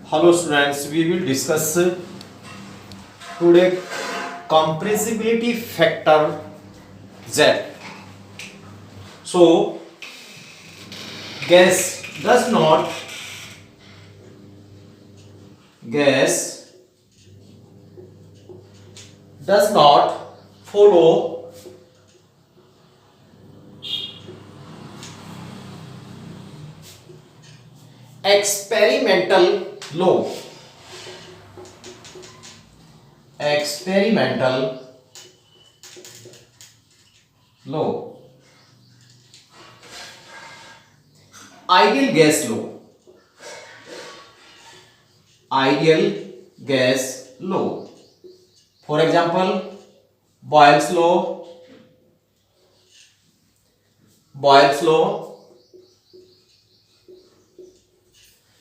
Hello students, we will discuss today compressibility factor Z. So gas does not follow experimental law. Experimental law. Ideal gas law. Ideal gas law. For example, Boyle's law,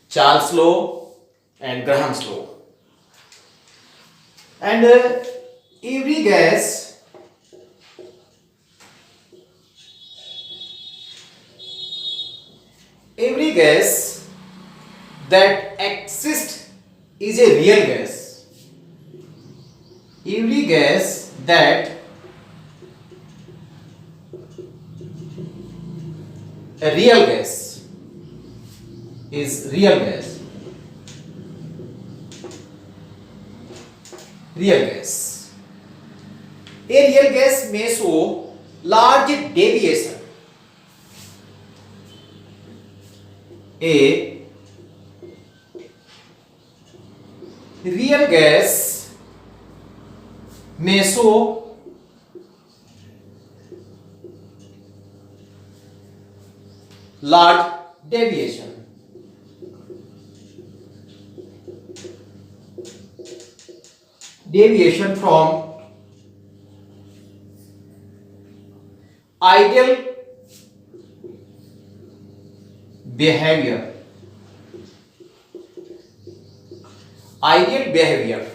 Charles law, and Graham's law. And every gas that exists is a real gas. Every gas that a real gas is real gas. Real gas. A real gas may show large deviation. A real gas may show large deviation. Deviation from ideal behavior. Ideal behavior.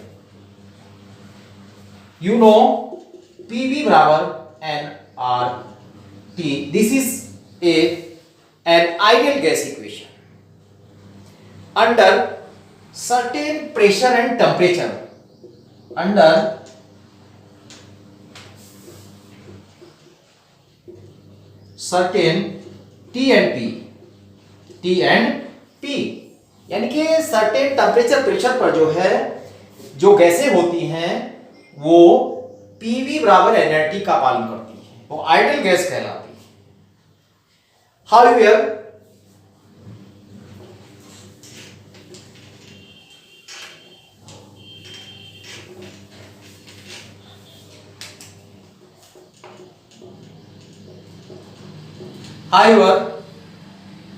You know PV बराबर nRT. This is an ideal gas equation. Under certain pressure and temperature. Under certain T and P यानी कि certain temperature pressure पर जो है जो गैसें होती हैं वो पीवी बराबर एनआरटी का पालन करती हैं, वो आइडियल गैस कहलाती है. However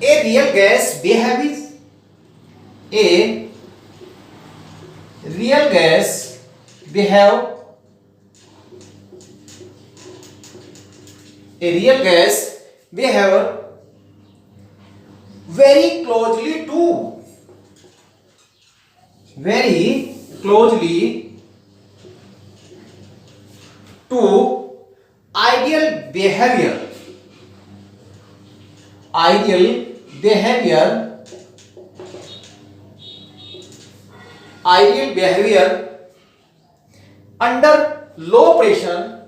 a real gas behave very closely to ideal behavior under low pressure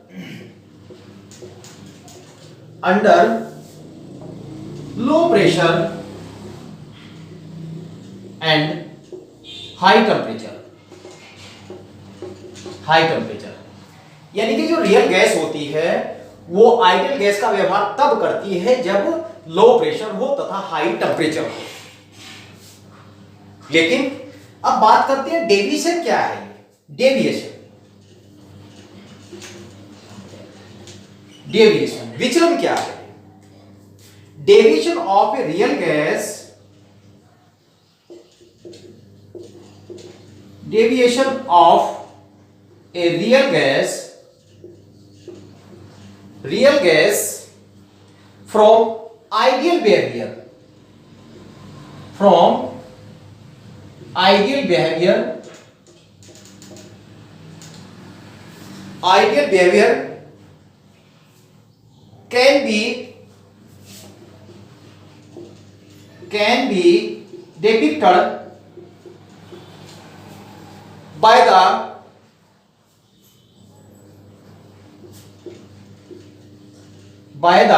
and high temperature. यानी कि जो रियल गैस होती है वो आइडियल गैस का व्यवहार तब करती है जब लो प्रेशर हो तथा हाई टेम्परेचर हो. लेकिन अब बात करते हैं डेविएशन क्या है. डेविएशन विचलन क्या है. Deviation of a real gas from ideal behavior can be depicted by the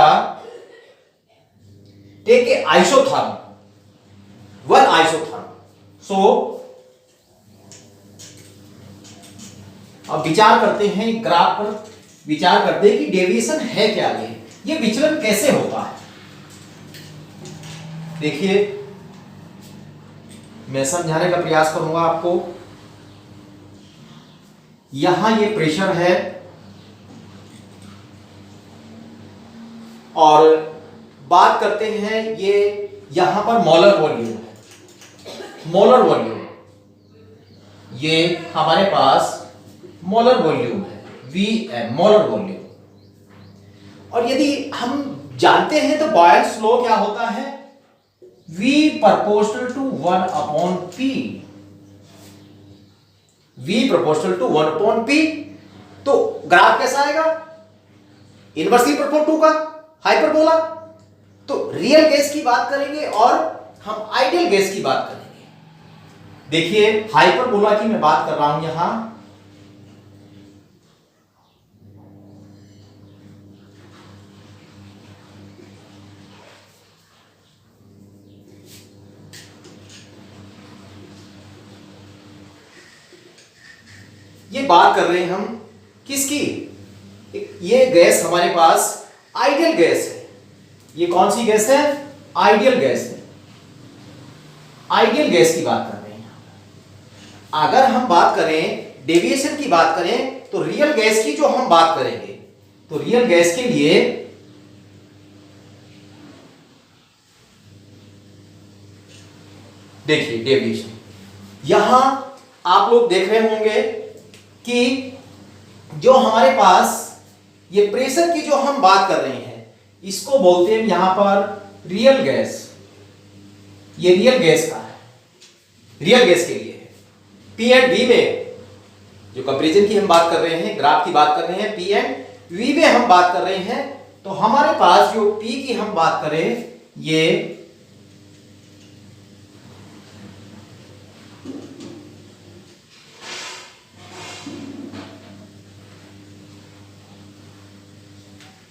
take a isotherm, one isotherm. So अब विचार करते हैं ग्राफ पर, विचार करते हैं कि डेविएशन है क्या, ये विचलन कैसे होता है। देखिए मैं समझाने का प्रयास करूंगा आपको। यहां ये प्रेशर है और बात करते हैं ये यहां पर मोलर वॉल्यूम है, मोलर वॉल्यूम ये हमारे पास मोलर वॉल्यूम है, Vm मोलर वॉल्यूम। और यदि हम जानते हैं तो बॉयल्स लॉ क्या होता है, V proportional to 1 upon P, V proportional to 1 upon P। तो ग्राफ कैसा आएगा, इनवर्सली प्रोपोर्शनल का हाइपरबोला। तो रियल गैस की बात करेंगे और हम आइडियल गैस की बात करेंगे। देखिए हाइपरबोला की मैं बात कर रहा हूं यहां, ये बात कर रहे हैं हम किसकी, ये गैस हमारे पास आइडियल गैस है। ये कौन सी गैस है, आइडियल गैस है, आइडियल गैस की बात कर रहे हैं। अगर हम बात करें डेविएशन की बात करें तो रियल गैस की जो हम बात करेंगे, तो रियल गैस के लिए देखिए डेविएशन, यहां आप लोग देख रहे होंगे कि जो हमारे पास ये प्रेशर की जो हम बात कर रहे हैं इसको बोलते हैं यहां पर रियल गैस। ये रियल गैस का है, रियल गैस के लिए है। P एंड V में जो कंपैरिजन की हम बात कर रहे हैं, ग्राफ की बात कर रहे हैं, P एंड V में हम बात कर रहे हैं, तो हमारे पास जो P की हम बात करें ये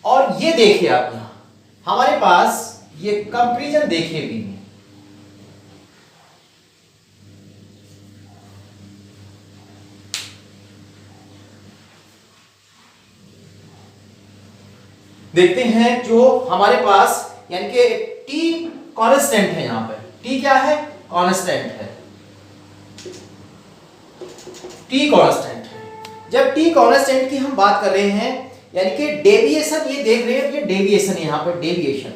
और ये देखिए आप यहां हमारे पास ये कंपैरिजन देखिए भी में, देखते हैं जो हमारे पास यानी कि T कांस्टेंट है, यहां पर T क्या है, कांस्टेंट है, T कांस्टेंट है। जब T कांस्टेंट की हम बात कर रहे हैं यानी कि डेविएशन, ये देख रहे हैं ये डेविएशन, यहां पर डेविएशन,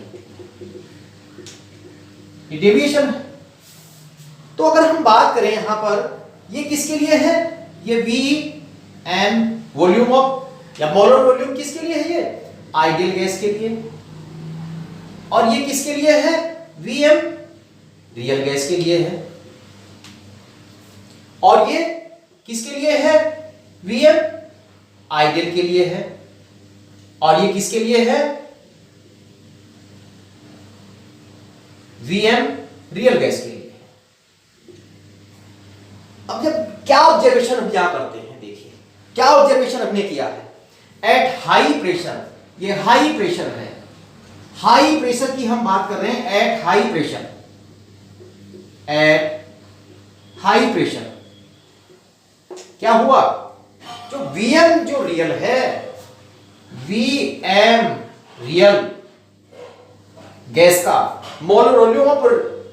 ये डेविएशन है। तो अगर हम बात करें यहां पर ये किसके लिए है, ये Vm वॉल्यूम ऑफ या मोलर वॉल्यूम किसके लिए है, ये आइडियल गैस के लिए। और ये किसके लिए है, Vm रियल गैस के लिए है। और ये किसके लिए है, Vm आइडियल के लिए है। और ये किसके लिए है, Vm रियल गैस के लिए। अब जब क्या ऑब्जर्वेशन हम क्या करते हैं, देखिए क्या ऑब्जर्वेशन हमने किया है। एट हाई प्रेशर, ये हाई प्रेशर है, हाई प्रेशर की हम बात कर रहे हैं, at high pressure, at high pressure क्या हुआ, जो Vm जो रियल है, Vm रियल गैस का molar volume of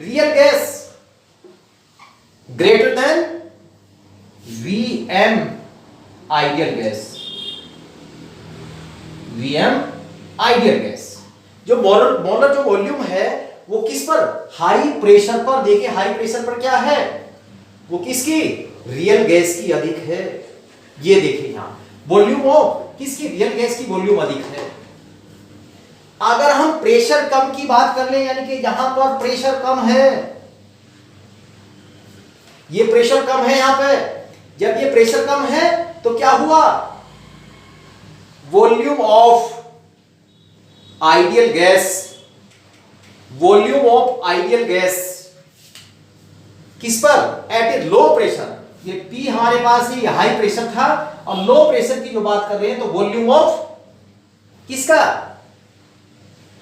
real gas greater then Vm ideal gas, Vm ideal gas. जो मोलर जो वॉल्यूम है वो किस पर, हाई प्रेशर पर। देखिए हाई प्रेशर पर क्या है, वो किसकी, रियल गैस की अधिक है। ये देखिए यहां वॉल्यूम ऑफ किसकी, रियल गैस की वॉल्यूम अधिक है। अगर हम प्रेशर कम की बात कर ले, यानी कि यहां पर प्रेशर कम है, ये प्रेशर कम है यहां पे, जब ये प्रेशर कम है तो क्या हुआ, volume of ideal gas, volume of ideal gas किस पर, एट ए लो प्रेशर, ये P हमारे पास है, ये हाई प्रेशर था, और लो प्रेशर की जो बात कर रहे हैं तो वॉल्यूम ऑफ किसका,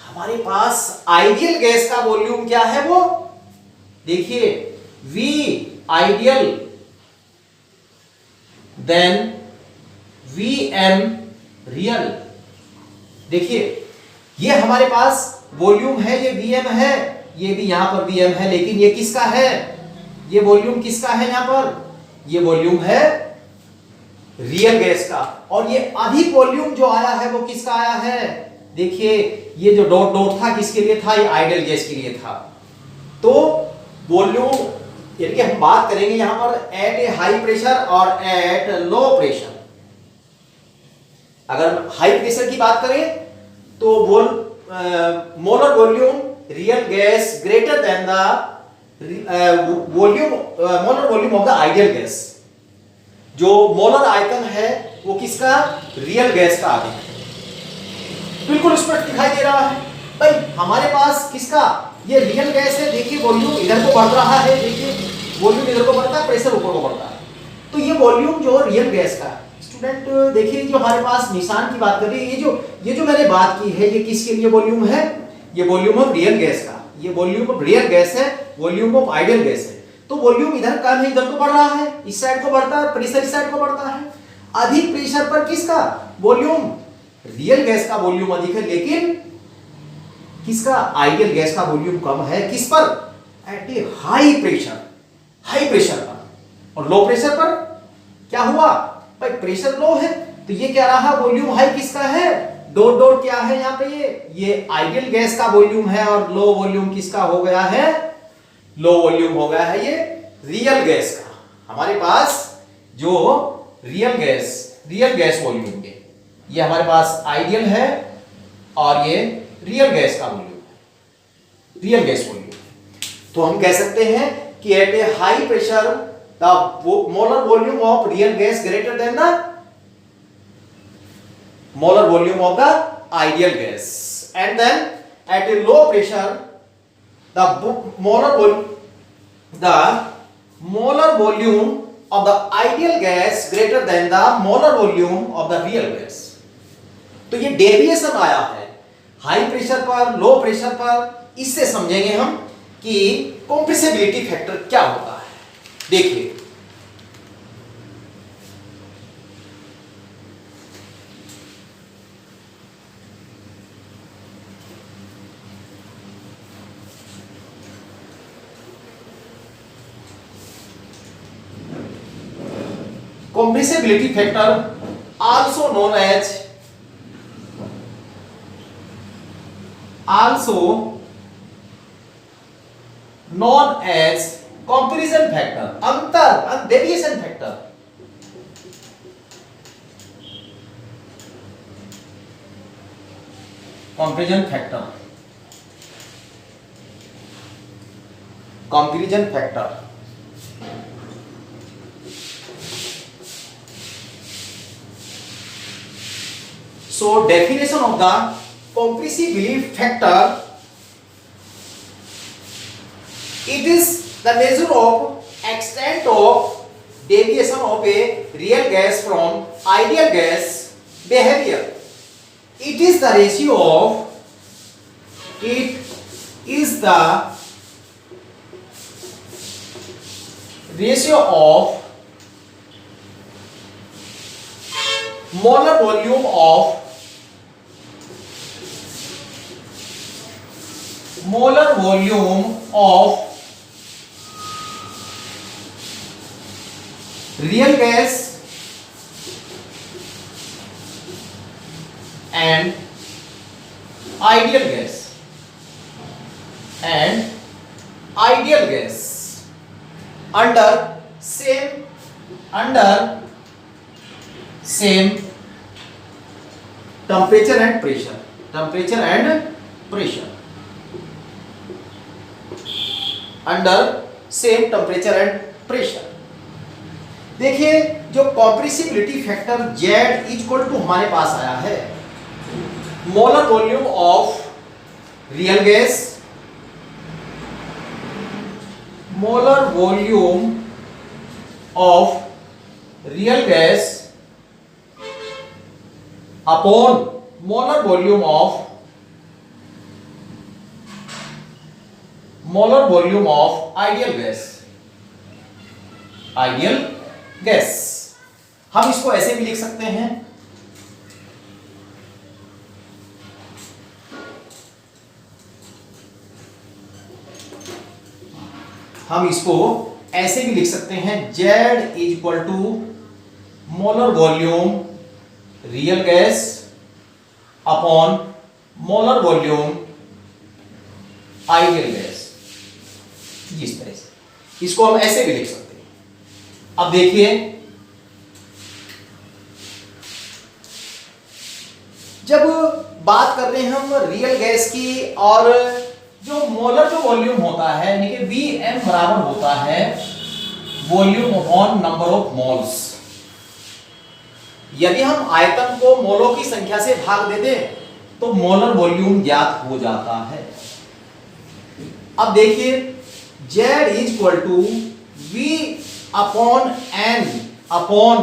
हमारे पास आइडियल गैस का वॉल्यूम क्या है, वो देखिए V ideal than Vm real. देखिए ये हमारे पास वॉल्यूम है, ये Vm है, ये भी यहां पर Vm है, लेकिन ये किसका है, ये वॉल्यूम किसका है, यहां पर ये वॉल्यूम है रियल गैस का। और ये अधिक वॉल्यूम जो आया है वो किसका आया है, देखिए ये जो डॉट डॉट था किसके लिए था, ये आइडियल गैस के लिए था। तो वॉल्यूम यानी कि हम बात करेंगे यहां पर एट ए हाई प्रेशर और एट लो प्रेशर। अगर हाई प्रेशर की बात करें तो molar volume real gas greater than the volume molar volume of the ideal gas. जो मोलर आइकन है वो किसका, रियल गैस का आगे है, बिल्कुल स्पष्ट दिखाई दे रहा है भाई। हमारे पास किसका, ये रियल गैस है, देखिए वॉल्यूम इधर को बढ़ रहा है, देखिए वॉल्यूम इधर को बढ़ता है, प्रेशर ऊपर को बढ़ता है। तो ये वॉल्यूम जो रियल गैस का, स्टूडेंट देखिए जो हमारे पास निशान की बात कर रही है, ये जो मैंने बात की है, ये किसके लिए वॉल्यूम है, ये वॉल्यूम ऑफ रियल गैस का, ये वॉल्यूम ऑफ रियल गैस है, वॉल्यूम ऑफ आइडियल गैस है। तो वॉल्यूम इधर कम है, इधर को बढ़ रहा है, इस साइड को बढ़ता है, प्रेशर इस साइड को बढ़ता है। अधिक प्रेशर पर किसका वॉल्यूम, रियल गैस का वॉल्यूम अधिक है, लेकिन किसका, आइडियल गैस का वॉल्यूम कम है, किस पर, eight a high pressure, high pressure पर। और लो प्रेशर पर क्या हुआ भाई, प्रेशर लो है तो ये क्या रहा, वॉल्यूम हाई किसका है, डॉट डॉट क्या है यहां पे, ये आइडियल गैस का वॉल्यूम है, और लो वॉल्यूम किसका हो गया है, लो वॉल्यूम हो गया है ये रियल गैस का। हमारे पास जो रियल गैस वॉल्यूम के, ये हमारे पास आइडियल है और ये रियल गैस का वॉल्यूम है, रियल गैस वॉल्यूम। तो हम कह सकते हैं कि at a high pressure the molar volume of real gas greater than the molar volume of the ideal gas, and then at a low pressure the molar volume of the ideal gas greater than the molar volume of the real gas। तो ये deviation आया है high pressure पर, low pressure पर। इससे समझेंगे हम कि कंप्रेसिबिलिटी फैक्टर क्या होता है। देखिए compressibility factor also known as comparison factor, अंतर deviation factor. Comparison factor So definition of the compressibility factor, it is the measure of extent of deviation of a real gas from ideal gas behavior. It is the ratio of molar volume of real gas and ideal gas under same temperature and pressure, under same temperature and pressure। देखिए जो compressibility factor Z equal to हमारे पास आया है molar volume of real gas, molar volume of real gas upon molar volume of ideal gas. हम इसको ऐसे भी लिख सकते हैं, हम इसको ऐसे भी लिख सकते हैं, Z is equal to molar volume real gas upon molar volume ideal gas. इस तरह से इसको हम ऐसे भी लिख सकते हैं। अब देखिए, जब बात कर रहे हैं हम रियल गैस की, और जो मोलर जो वॉल्यूम होता है यानी कि Vm बराबर होता है volume upon number of moles. यदि हम आयतन को मोलों की संख्या से भाग दे दें तो मोलर वॉल्यूम ज्ञात हो जाता है। अब देखिए, Z is equal to V upon N upon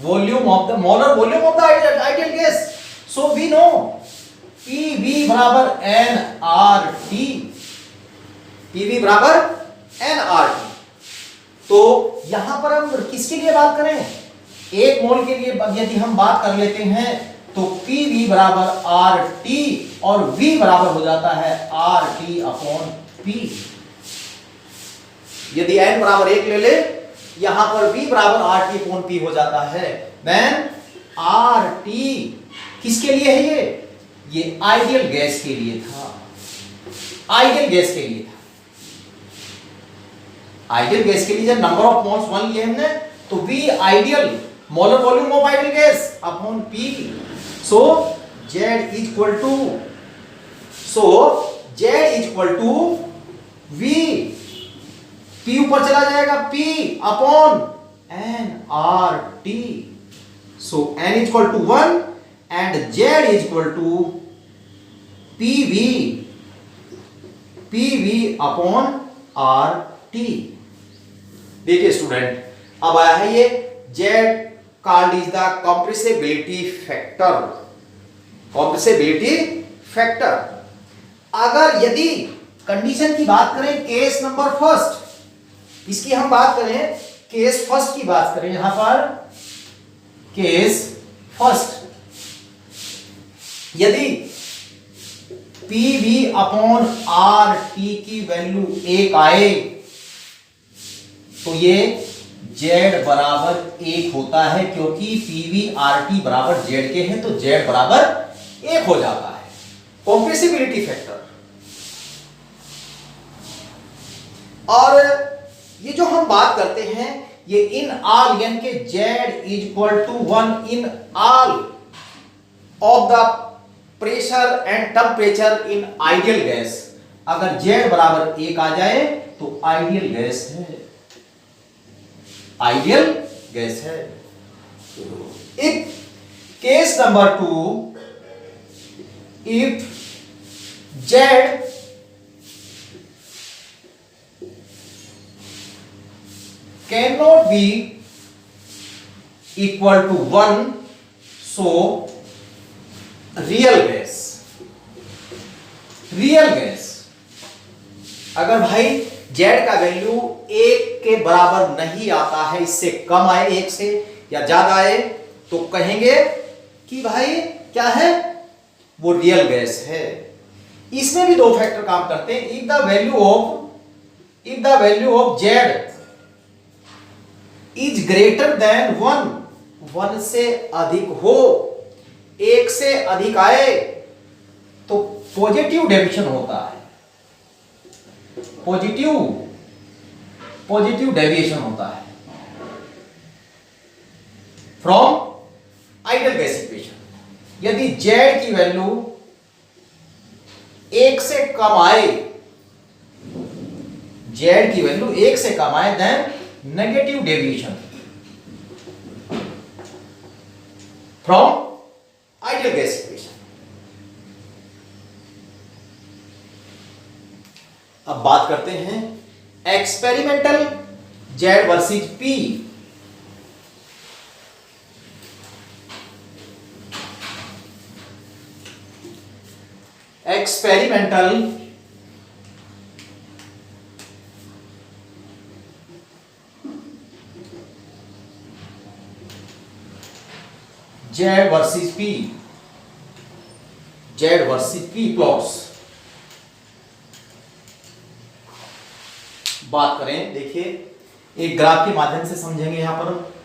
volume of the molar volume of the ideal gas. So we know PV बराबर nRT, PV बराबर nRT। तो यहां पर हम किसके लिए बात करें, एक मोल के लिए यदि हम बात कर लेते हैं तो PV बराबर RT और V बराबर हो जाता है RT अपॉन P। यदि n बराबर 1 ले ले, यहां पर V बराबर RT अपॉन P हो जाता है। देन RT किसके लिए है, ये आइडियल गैस के लिए था, आइडियल गैस के लिए था। आइडियल गैस के लिए जब नंबर ऑफ मोल्स 1 लिए हमने, तो V ideal molar volume of ideal gas upon P। So Z is equal to V, P ऊपर चला जाएगा, P upon nRT। So n is equal to 1 and Z is equal to PV upon RT। देखिए student, अब आया है ये Z called is the compressibility factor। अगर यदि कंडीशन की बात करें, केस नंबर फर्स्ट, इसकी हम बात करें, केस फर्स्ट की बात करें, यहां पर केस फर्स्ट, यदि PV अपॉन RT की वैल्यू 1 आए तो ये Z बराबर 1 होता है, क्योंकि PV RT बराबर Z के हैं तो Z बराबर 1 हो जाता है। Compressibility factor. और ये जो हम बात करते हैं, ये इन ऑल यानी कि Z is equal to 1 in all of the pressure and temperature in ideal gas. अगर Z बराबर 1 आ जाए तो आइडियल गैस है, आइडियल गैस है। If case number 2, if Z cannot be equal to 1, so real gas, अगर भाई Z का वैल्यू 1 के बराबर नहीं आता है, इससे कम आए, 1 से या ज्यादा आए, तो कहेंगे कि भाई क्या है, वो रियल गैस है। इसमें भी 2 फैक्टर काम करते हैं। If the value of Z is greater than 1 से अधिक हो, 1 से अधिक आए तो पॉजिटिव डेविएशन होता है, पॉजिटिव डेविएशन होता है फ्रॉम आइडियल गैस इक्वेशन। यदि Z की वैल्यू 1 से कम आए, Z की वैल्यू 1 से कम आए, then negative deviation from ideal gas equation. अब बात करते हैं experimental Z versus P experimental Z versus P, Z versus P plots बात करें, देखिए एक ग्राफ के माध्यम से समझेंगे। यहां पर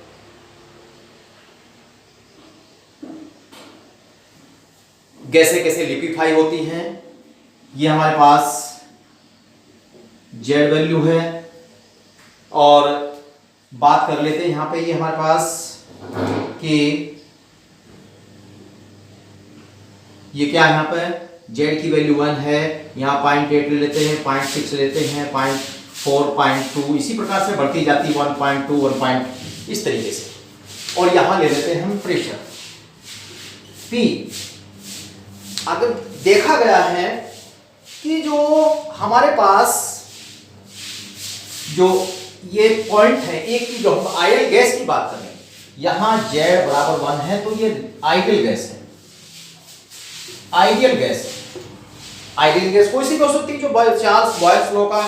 गैसें कैसे लिक्विफाई होती हैं, ये हमारे पास जेड वैल्यू है। और बात कर लेते हैं यहां पे, ये हमारे पास कि ये क्या है, यहाँ पे जेड की वैल्यू 1 है, यहाँ 0.8 ले लेते हैं, 0.6 लेते हैं, 0.4, 0.2, इसी प्रकार से बढ़ती जाती है 1.2, 1. इस तरीके से। और यहाँ ले लेते हैं हम प्रेशर P। अगर देखा गया है कि जो हमारे पास जो ये पॉइंट है, एक की जो हम आइडियल गैस की बात कर रहे हैं, यहाँ Z बराबर 1 है, तो ये आइडियल गैस है। आइडियल गैस, आइडियल गैस कोई सी भी हो सकती है जो चार्ल्स बॉयल्स लॉ का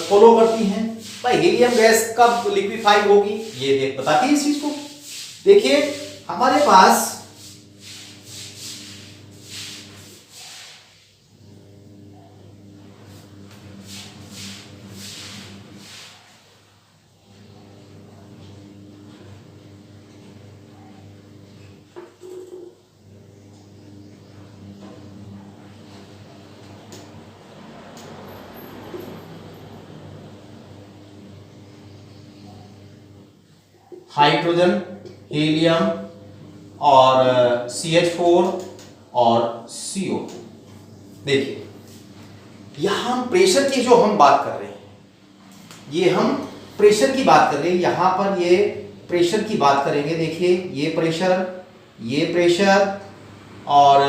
फॉलो करती हैं। भाई हीलियम गैस कब लिक्विफाई होगी, ये बताती है इस चीज को। देखिए हमारे पास हाइड्रोजन, हीलियम और CH4 और CO2। देखिए यहां हम प्रेशर की जो हम बात कर रहे हैं, ये हम प्रेशर की बात कर रहे हैं। यहां पर ये प्रेशर की बात करेंगे। देखिए ये प्रेशर और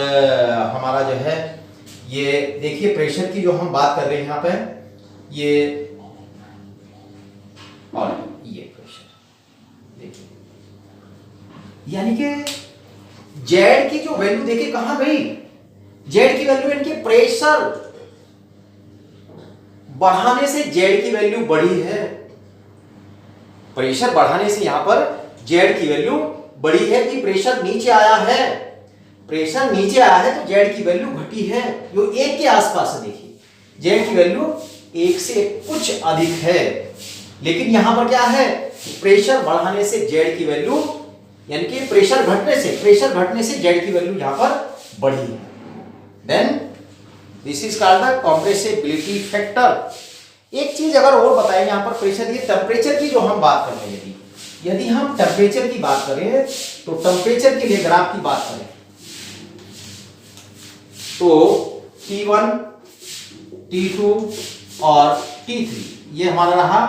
हमारा जो है ये, देखिए प्रेशर की जो हम बात कर रहे हैं यहां पे, ये और ये प्रेशर, देखिए यानी कि जेड की जो वैल्यू देखिए कहां गई, जेड की वैल्यू यानी कि प्रेशर बढ़ाने से जेड की वैल्यू बढ़ी है। प्रेशर बढ़ाने से यहां पर जेड की वैल्यू बढ़ी है कि प्रेशर नीचे आया है। प्रेशर नीचे आया है तो जेड की वैल्यू घटी है, जो 1 के आसपास है। देखिए जेड की वैल्यू 1 से कुछ अधिक है, लेकिन यहां पर क्या है, प्रेशर बढ़ाने से जेड की वैल्यू, यानी कि प्रेशर घटने से जेड की वैल्यू यहां पर बढ़ी है। Then this is called the compressibility factor. एक चीज अगर और बताएं यहां पर, प्रेशर की टेम्परेचर की जो हम बात कर रहे हैं, यदि हम टेम्परेचर की बात करें तो टेम्परेचर के लिए ग्राफ की बात करें तो T1, T2 और T3 ये हमारा रहा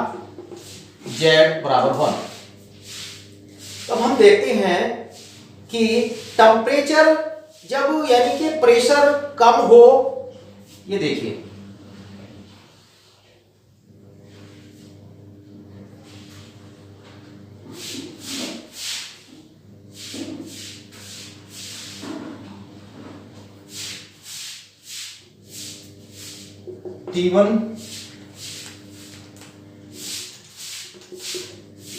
Z बराबर 1। तब हम देखते हैं कि टेम्परेचर जब, यानी कि प्रेशर कम हो, ये देखिए T1,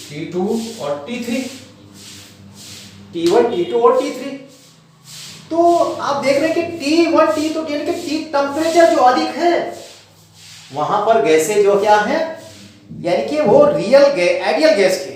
T2 और T3, T1, T2 और T3। तो आप देख रहे हैं कि T1, T2 यानी कि टेम्परेचर जो अधिक है, वहां पर गैसें जो क्या है, यानी कि वो आइडियल गैस के